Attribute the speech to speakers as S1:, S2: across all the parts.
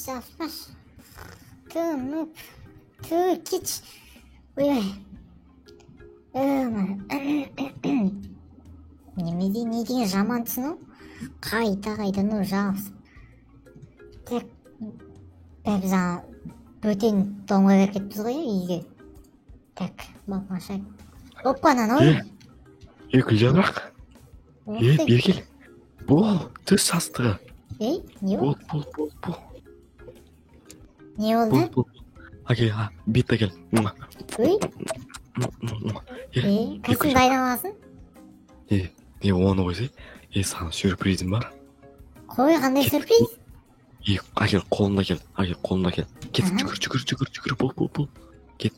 S1: жаппаш. Тынып. Кетші. Ой. Не деген жамансың ау? Қайта, ну жауыз. Так, біз бөтен домға беріп кетіппіз ғой, үйге. Так, балмаша. Оппанан ой.
S2: Гүлжапырақ. Бері кел. Бол, түс састығы.
S1: Не
S2: Бол.
S1: Не болды?
S2: Бол. Әкел, бет әкел.
S1: Ой. Кәсімді айналасын?
S2: Оны қойсай. Саған сюрпризім бар.
S1: Қой, қандай сюрприз?
S2: Әкел, қолымда кел. Кет, жүгір. Бол. Кет.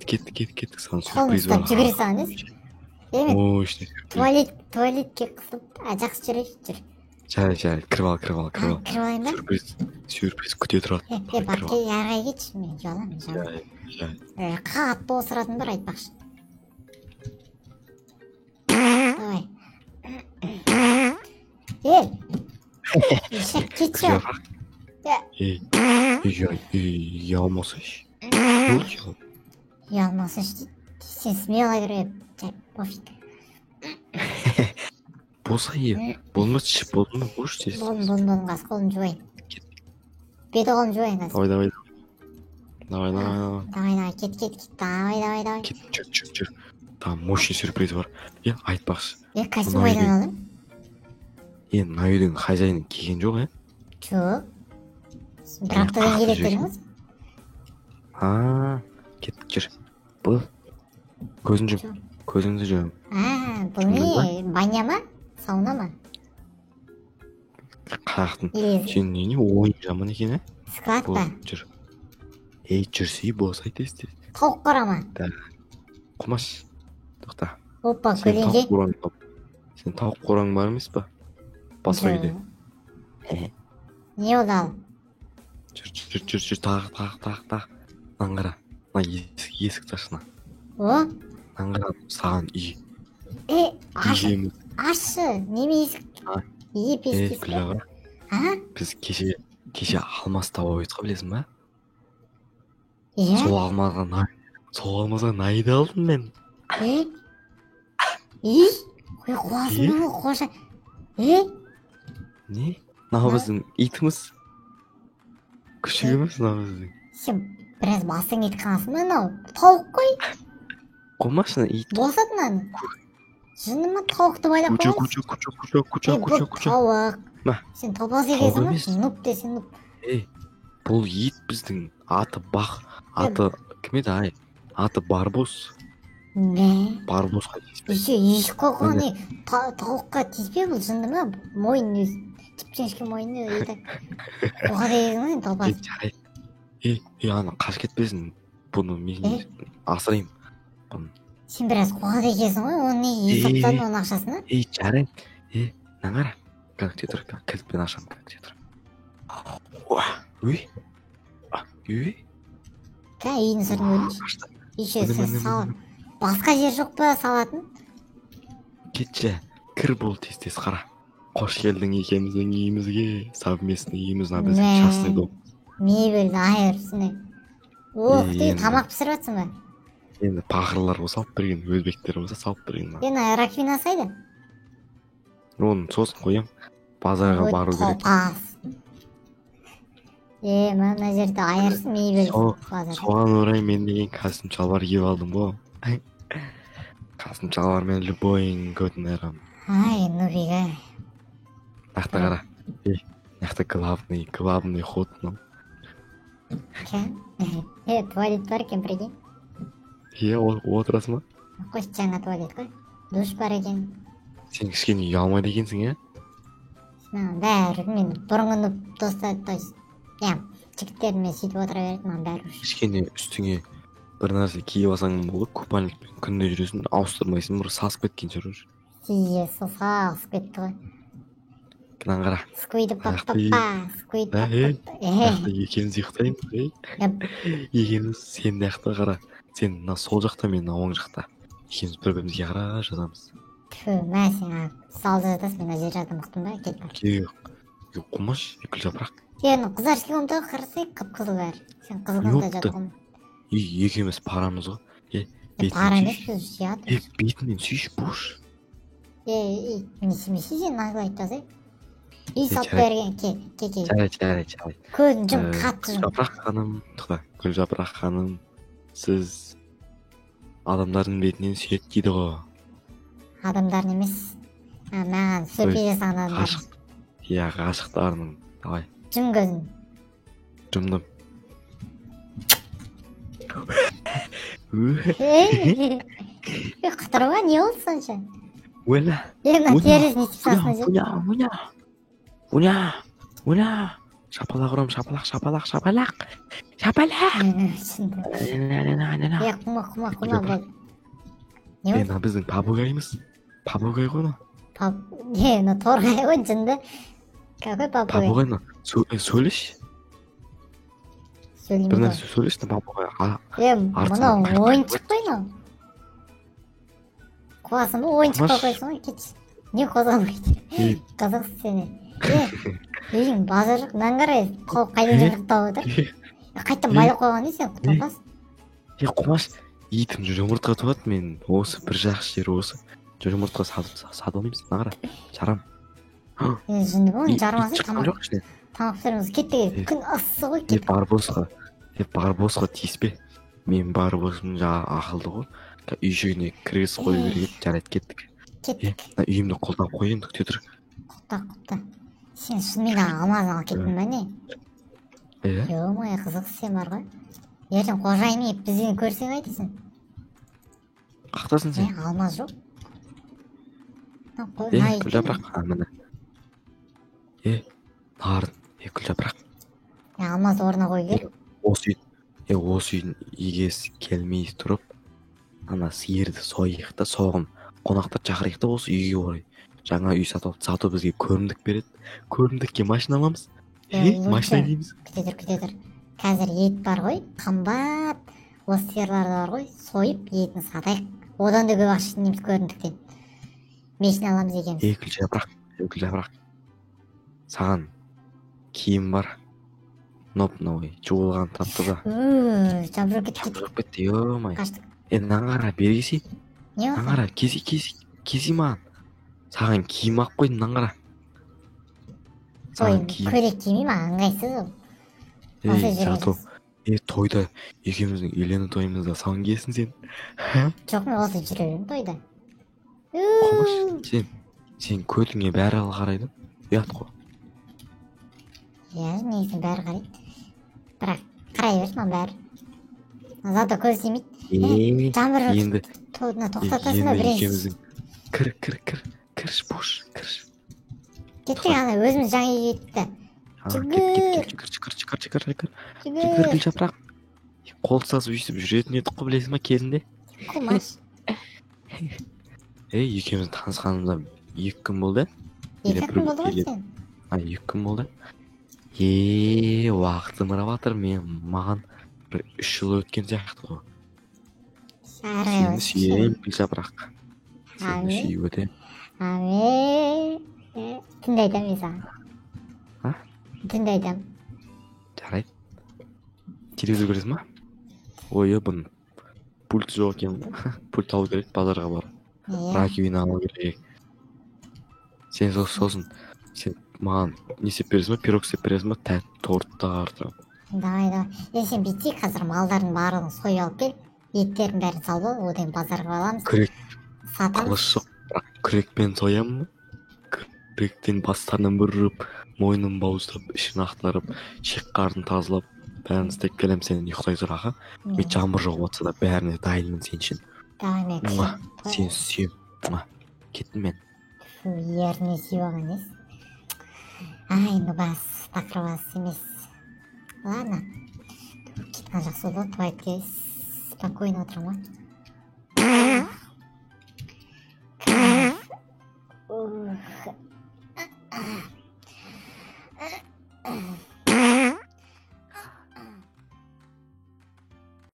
S2: Саған сюрприз бар.
S1: Қолымды жүгіре саған десің?
S2: Ой, ішіне сюрприз.
S1: Туалетке қысылып, жақсы жүр.
S2: Жай, кіріп ал.
S1: Кіріп алайын ба?
S2: Сюрприз күте тұрады.
S1: Бақке, әрғай кетші, мен жоламын.
S2: Жай.
S1: Қатты осыратын бар, айтпақшы. Давай. Кетші.
S2: Ұялмасыншы.
S1: Ұялмасыншы дейді. Сен смело кіре, пофиг.
S2: Болса болмасыншы, болдың қош тез.
S1: Болдың, қас қолын жуайын. Беті қолын жуайын қас.
S2: Давай.
S1: Давай, кет. Давай.
S2: Кет, жүр. Там мощный сюрприз бар. Айтпақшы.
S1: Костюм қайдан алдың?
S2: Мына үйдің хозяйны келген жоқ,
S1: Жоқ. Бір аптадан келеді дедіңіз?
S2: Кет, жүр. Бұл. Көзіңді жөм.
S1: Бұл не? Баня ма? Сауна ма?
S2: Қаяқтың. Сен не ойын жаман екен,
S1: Склад па?
S2: Жүр. Жүрсей болсай тез.
S1: Тауық қора ма?
S2: Құмаш. Тоқта.
S1: Опа, көлеңге.
S2: Сен тауық қораң бар емес па? Басқа үйде.
S1: Не ол ал?
S2: Жүр. Тақ. Наңғара. Есік ташына.
S1: О?
S2: Наңғара саған үй.
S1: Ашы. Неме есік? Есік.
S2: Күліға. Біз кеше алмас тауып етқа білесің ба? Сол алмазға найды алдым мен.
S1: Қой қуасың ба, қоша.
S2: Не? Нау біздің итіміз. Күшік емес нау біздің.
S1: Сен біраз басың ет қанасың ба, нау? Тауық қой.
S2: Қомашына ит.
S1: Босатын аны. Жыны ма тауықты байлап қоймас?
S2: Күчі.
S1: Тауық. Сен топаз екесің ба? Нұп десен нұп.
S2: Бұл ит біздің аты бақ. Аты кім еді, Аты Барбос.
S1: Не?
S2: Барбосқа тиіспе.
S1: Еш қоқы не? Тауыққа тиіспе бұл жынды ма? Мойын өз. Тіпченшке мойын өз. Қоға дегенің ма? Топаз.
S2: Ана қаш кетпесін. Бұны мен асырайым.
S1: Сен біраз қоға дегенсің ғой? Оны не есіптен оның ақшасына?
S2: Жарайын. Наңара. Кәлікте тұр. Кәлікпен ашам. Кәлікте тұр.
S1: Үйін сұрын өлінші. Еще сен салып. Басқа жер жоқ па салатын?
S2: Кетші. Кір бол тез қара. Қош келдің екеміздің үйімізге. Совместный үйіміз біздің частный дом.
S1: Мебелді айырсыны. Тамақ пісіріп атсың ба?
S2: Енді пақырлар болса алып берген, өзбектер болса салып берген.
S1: Раквина сайды?
S2: Оны сосын қоям. Базарға бару керек.
S1: Мына жерде айырсын мебел.
S2: Соған орай мен деген костюм шалбар киіп алдым ғой. Костюм шалбар мен любойың көтін әрім.
S1: Нубига.
S2: Нақты қара. Нақты главный ход.
S1: Туалет бар екен, прикинь.
S2: Отырасың ба?
S1: Қойшы жаңа туалет қой. Душ бар екен.
S2: Сен кішкене ұялмайды екенсің,
S1: Бәрі мен бұрынғы достар, жігіттермен сөйтіп отыра береді, бәрі ұш.
S2: Кішкене үстіңе бір нәрсе киіп алсаң болды, купальникпен күнде жүресің, ауыстырмайсың, бір сасып кеткен шығар. Сасып
S1: кетті ғой.
S2: Кінан қара.
S1: Скуиді паппапа.
S2: Екеуміз ұйықтаймыз. Екеуміз сен жақта қара. Сен сол жақта, мен оң жақта. Екеуміз бір-бірімізге қара жатамыз.
S1: Мә сен салды жатасың, мен жер жатам ұқтым ба? Кет бар.
S2: Құмаш, Гүлжапырақ.
S1: енді қыздар киімді қарасай қып-қызыл бәрі. Сен қызғанда
S2: Ёпта.
S1: жатқың.
S2: Екеуміз парамыз ғой.
S1: Пара емес
S2: Бетінен
S1: біз жият.
S2: сүйші. Бетінен сүйші бош.
S1: Несемесе сен нагло айтасың. Үй салып
S2: жарайды.
S1: берген ке.
S2: Жарайды.
S1: Көзін жым қатты жым.
S2: Жапырақ ханым, тоқта. Гүлжапырақ ханым, сіз адамдардың бетінен сүйеді дейді ғой.
S1: Адамдардың емес. Маған сөпе жасаған адамдар.
S2: Ғашық. Иә, ғашықтарының. Давай,
S1: Жым көзін.
S2: жұмдым.
S1: Құтыруға не болды сонша?
S2: Уәлә.
S1: Мына терісін естіп сасына жүр.
S2: Уня. Шапалақ ұрам, шапалақ.
S1: Құма болды. Не болды?
S2: Мына біздің папугайымыз. Папугай ғой.
S1: Мына торғай ғой жынды. Какой папугай?
S2: Папугайны сөйлеш.
S1: Сөйлеймін
S2: Бір
S1: ғой.
S2: нәрсе сөйлеш та папугай.
S1: Мына ойыншық қой мынау. Қуасың ба ойыншыққа қойсың ғой кетші. Не қозғалмайды. Қызықсыз сені. Үйің базар жоқ мынаны қарай. Қайдан жырықтап отыр. Қайтадан байлап қойған не сен құтылпас.
S2: Қумаш, итім жұмыртқа туады, мен осы бір жақсы жері осы. Жұмыртқа сатып алмаймыз, мына қара. Жарам.
S1: Жынды ғой жармасын
S2: Шыққан жоқ ішінен.
S1: тамақ пісіреміз кетті. Күн ыссы ғой кетті.
S2: Барбосқа тиіспе. Мен барбосым жаңа ақылды ғой. Үй ішігіне кіргіз қой берген, жарайды кеттік. Үйімді қолдап қой енді күте тұр.
S1: Құпта. Сен шынымен алмазын алып кеттің ба не? Ё-моё, қызықсыз сен бар ғой. Ертең қожайын еп бізден көрсең айтасың.
S2: Қақтасың сен?
S1: Алмаз жоқ.
S2: Гүлжапырақ, міне. Нарын, гүлжапырақ.
S1: Алмаз орнына қой кел.
S2: Осы үйдің егесі келмей тұрып, ана сиырды сойық та соғым қонақтар шақырайық та осы үйге орай. Жаңа үй сату бізге көрімдік береді. Көрімдікке машина аламыз. Машина дейміз.
S1: Күте тұр. Қазір ет бар ғой, қымбат. Осы сиырларды бар ғой, сойып етін сатайық. Одан да көп ақша жинаймыз көрімдіктен. Машина аламыз екенбіз.
S2: Гүлжапырақ. Саған киім бар. Новый, жуылған тапты да.
S1: Жабырып кетті.
S2: Жабырып кетті, ё-май.
S1: Қаштық.
S2: Наңғара бергесі.
S1: Не болды?
S2: Наңғара, кези маған. Саған киім ақ қойдым, наңғара.
S1: Ой, көрек кимей ма? Ыңғайсыз ол.
S2: Жату. Тойда екеуміздің үйлену тойымызда сан киесің сен.
S1: Жоқ, мен осы жүрерім тойда.
S2: Қомаш, сен көтіңе бәрі қарайды. Ұят қой.
S1: Негізі бәрі қарайды. Бірақ қарай берсін маған бәрі. Зато көз тимейді. Жаңбыр тоқтатасың ба біраз?
S2: Кіріш, бош, кіріш.
S1: Кеттік ана өзіміз жаңа үйге кетті.
S2: Жүгір Гүлжапырақ. Қол сазып үйсіп жүретін едік қой, білесің ба кезінде?
S1: Құмаш.
S2: Екеуміз танысқанымызда 2 күн болды.
S1: 2 күн болды ғой сен?
S2: 2 күн болды. Уақыт зымырап жатыр, маған бір 3 жыл өткен сияқты ғой. Сені сүйеймін Гүлжапырақ. Сені сүйіп өтемін.
S1: Түнде айтам мен саған. Түнде айтам.
S2: Жарайды. Телевизор көресің ба? Ой, бұның пульт жоқ екен. Пульт алу керек, базарға бар. Раковина алу керек. Сен сосын сен маған не істеп бересің ба? Пирог істеп бересің ба? Тәтті торттар.
S1: Давай. Сен бүйтсек қазір малдардың барлығын сойып алып кел. Еттерін бәрін салып ал, одан базарға аламыз.
S2: Қылыш жоқ, бірақ күрекпен соямын ба? Күректен бастарынан бүріп, мойнын бауыздап, ішін ақтарып, шек-қарын тазалап, бәрін істеп келем, сен ұйықтай тұр аға. Мен жаңбыр жоқ отса да бәріне дайынмын сен үшін. Сен сүйем. Кеттім мен.
S1: Еріне сүйіп алған ес. Ну бас, тақырбас емес. Ладно. Кеткен жақсы болды, туалетке спокойно отырмын ғой.